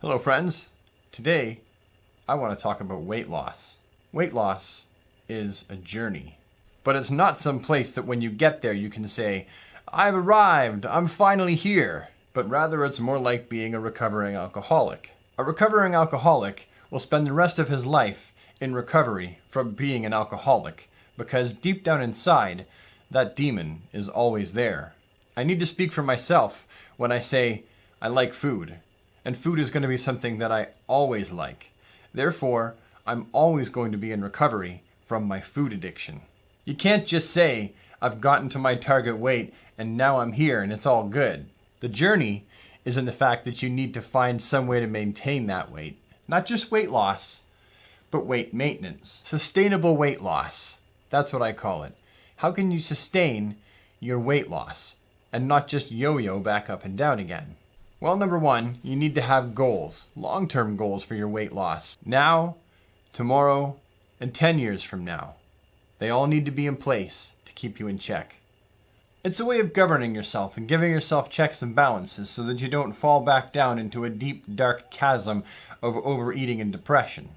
Hello friends, today I want to talk about weight loss. Weight loss is a journey, but it's not some place that when you get there you can say, I've arrived, I'm finally here, but rather it's more like being a recovering alcoholic. A recovering alcoholic will spend the rest of his life in recovery from being an alcoholic because deep down inside, that demon is always there. I need to speak for myself when I say I like food. And food is going to be something that I always like. Therefore, I'm always going to be in recovery from my food addiction. You can't just say, I've gotten to my target weight and now I'm here and it's all good. The journey is in the fact that you need to find some way to maintain that weight. Not just weight loss, but weight maintenance. Sustainable weight loss. That's what I call it. How can you sustain your weight loss and not just yo-yo back up and down again? Well, number one, you need to have goals, long-term goals for your weight loss. Now, tomorrow, and 10 years from now. They all need to be in place to keep you in check. It's a way of governing yourself and giving yourself checks and balances so that you don't fall back down into a deep, dark chasm of overeating and depression.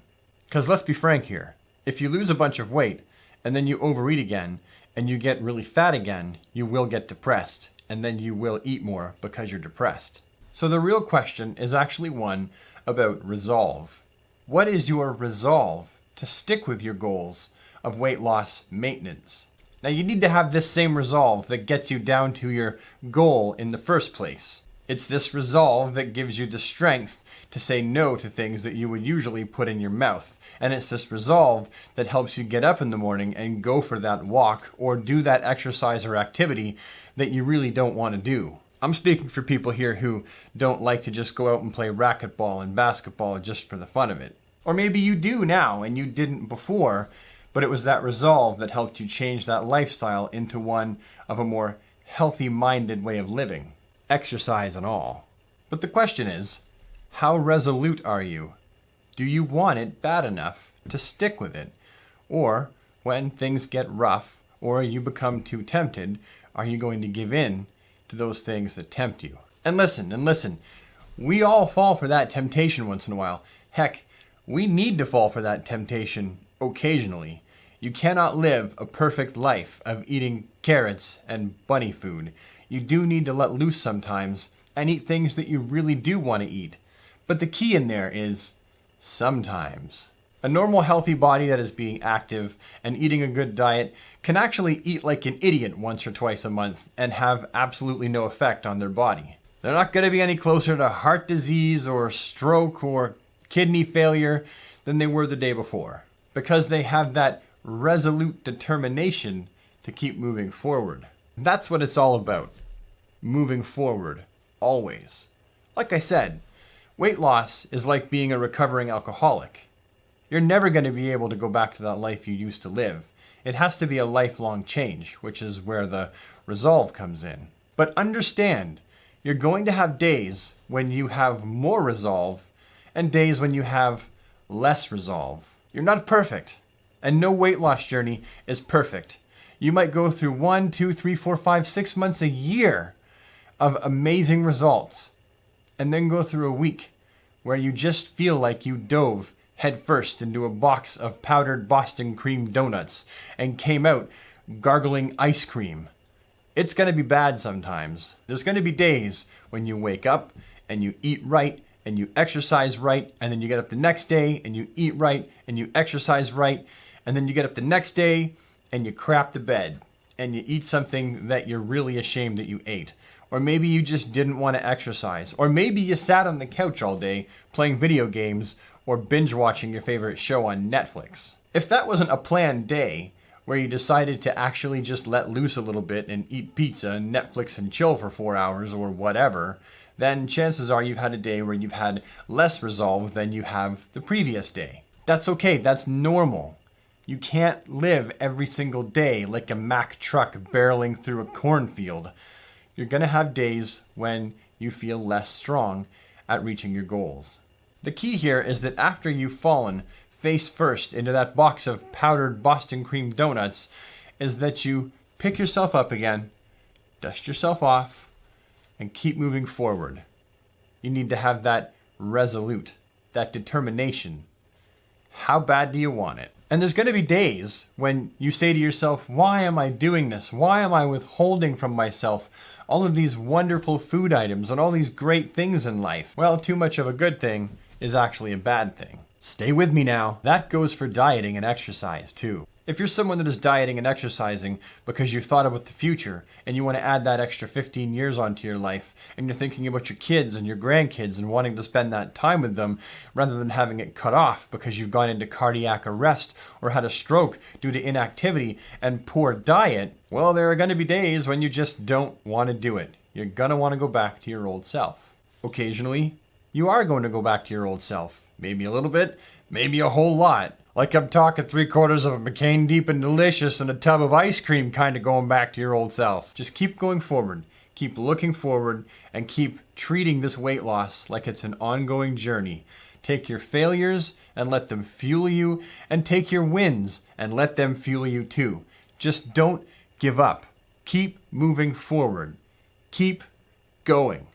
Because let's be frank here, if you lose a bunch of weight and then you overeat again and you get really fat again, you will get depressed and then you will eat more because you're depressed. So the real question is actually one about resolve. What is your resolve to stick with your goals of weight loss maintenance? Now you need to have this same resolve that gets you down to your goal in the first place. It's this resolve that gives you the strength to say no to things that you would usually put in your mouth. And it's this resolve that helps you get up in the morning and go for that walk or do that exercise or activity that you really don't want to do. I'm speaking for people here who don't like to just go out and play racquetball and basketball just for the fun of it. Or maybe you do now and you didn't before, but it was that resolve that helped you change that lifestyle into one of a more healthy-minded way of living, exercise and all. But the question is, how resolute are you? Do you want it bad enough to stick with it? Or when things get rough or you become too tempted, are you going to give in to those things that tempt you? And listen, we all fall for that temptation once in a while. Heck, we need to fall for that temptation occasionally. You cannot live a perfect life of eating carrots and bunny food. You do need to let loose sometimes and eat things that you really do want to eat. But the key in there is sometimes. A normal healthy body that is being active and eating a good diet can actually eat like an idiot once or twice a month and have absolutely no effect on their body. They're not going to be any closer to heart disease or stroke or kidney failure than they were the day before because they have that resolute determination to keep moving forward. That's what it's all about. Moving forward, always. Like I said, weight loss is like being a recovering alcoholic. You're never going to be able to go back to that life you used to live. It has to be a lifelong change, which is where the resolve comes in. But understand, you're going to have days when you have more resolve and days when you have less resolve. You're not perfect, and no weight loss journey is perfect. You might go through 1, 2, 3, 4, 5, 6 months, a year of amazing results, and then go through a week where you just feel like you dove head first into a box of powdered Boston cream donuts and came out gargling ice cream. It's going to be bad sometimes. There's going to be days when you wake up and you eat right and you exercise right, and then you get up the next day and you eat right and you exercise right, and then you get up the next day and you crap the bed and you eat something that you're really ashamed that you ate. Or maybe you just didn't want to exercise. Or maybe you sat on the couch all day playing video games or binge watching your favorite show on Netflix. If that wasn't a planned day where you decided to actually just let loose a little bit and eat pizza and Netflix and chill for 4 hours or whatever, then chances are you've had a day where you've had less resolve than you have the previous day. That's okay, that's normal. You can't live every single day like a Mack truck barreling through a cornfield. You're going to have days when you feel less strong at reaching your goals. The key here is that after you've fallen face first into that box of powdered Boston cream donuts, is that you pick yourself up again, dust yourself off, and keep moving forward. You need to have that resolute, that determination. How bad do you want it? And there's going to be days when you say to yourself, why am I doing this? Why am I withholding from myself all of these wonderful food items and all these great things in life? Well, too much of a good thing is actually a bad thing. Stay with me now. That goes for dieting and exercise too. If you're someone that is dieting and exercising because you've thought about the future and you want to add that extra 15 years onto your life, and you're thinking about your kids and your grandkids and wanting to spend that time with them rather than having it cut off because you've gone into cardiac arrest or had a stroke due to inactivity and poor diet, well, there are going to be days when you just don't want to do it. You're going to want to go back to your old self. Occasionally, you are going to go back to your old self. Maybe a little bit, maybe a whole lot. Like I'm talking 3/4 of a McCain Deep and Delicious and a tub of ice cream kind of going back to your old self. Just keep going forward, keep looking forward, and keep treating this weight loss like it's an ongoing journey. Take your failures and let them fuel you, and take your wins and let them fuel you too. Just don't give up. Keep moving forward. Keep going.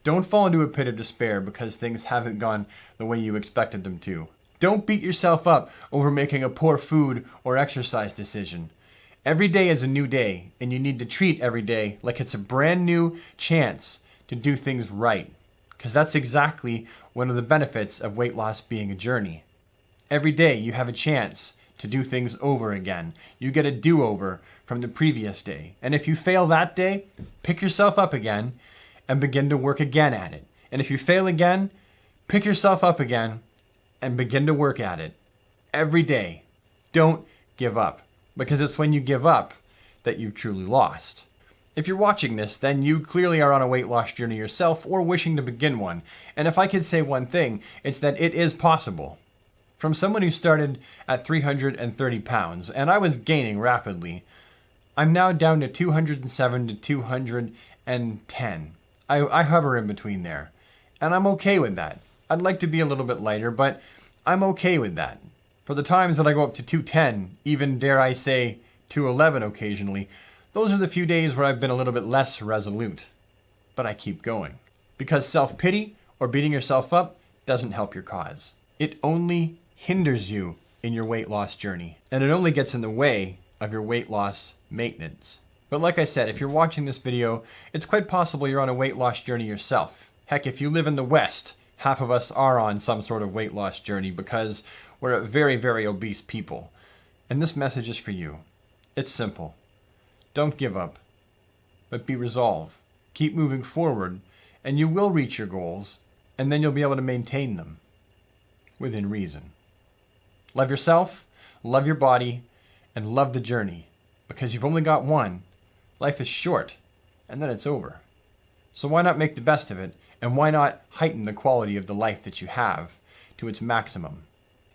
Don't fall into a pit of despair because things haven't gone the way you expected them to. Don't beat yourself up over making a poor food or exercise decision. Every day is a new day, and you need to treat every day like it's a brand new chance to do things right. Because that's exactly one of the benefits of weight loss being a journey. Every day you have a chance to do things over again. You get a do-over from the previous day. And if you fail that day, pick yourself up again and begin to work again at it. And if you fail again, pick yourself up again and begin to work at it. Every day. Don't give up. Because it's when you give up that you've truly lost. If you're watching this, then you clearly are on a weight loss journey yourself or wishing to begin one. And if I could say one thing, it's that it is possible. From someone who started at 330 pounds, and I was gaining rapidly, I'm now down to 207 to 210. I hover in between there. And I'm okay with that. I'd like to be a little bit lighter, but I'm okay with that. For the times that I go up to 210, even dare I say 211 occasionally, those are the few days where I've been a little bit less resolute. But I keep going. Because self-pity or beating yourself up doesn't help your cause. It only hinders you in your weight loss journey. And it only gets in the way of your weight loss maintenance. But like I said, if you're watching this video, it's quite possible you're on a weight loss journey yourself. Heck, if you live in the West, half of us are on some sort of weight loss journey because we're a very, very obese people. And this message is for you. It's simple. Don't give up, but be resolved. Keep moving forward, and you will reach your goals, and then you'll be able to maintain them within reason. Love yourself, love your body, and love the journey. Because you've only got one. Life is short, and then it's over. So why not make the best of it? And why not heighten the quality of the life that you have to its maximum?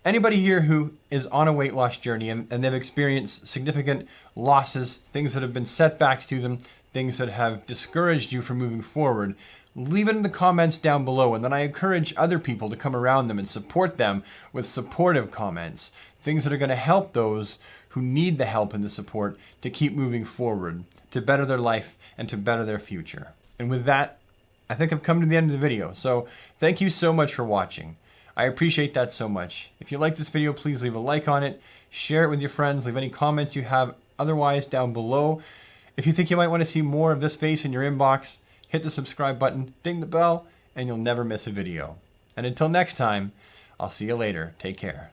Anybody here who is on a weight loss journey and they've experienced significant losses, things that have been setbacks to them, things that have discouraged you from moving forward, leave it in the comments down below, and then I encourage other people to come around them and support them with supportive comments, things that are going to help those who need the help and the support to keep moving forward, to better their life and to better their future. And with that, I think I've come to the end of the video, so thank you so much for watching. I appreciate that so much. If you like this video, please leave a like on it, share it with your friends, leave any comments you have otherwise down below. If you think you might want to see more of this face in your inbox, hit the subscribe button, ding the bell, and you'll never miss a video. And until next time, I'll see you later. Take care.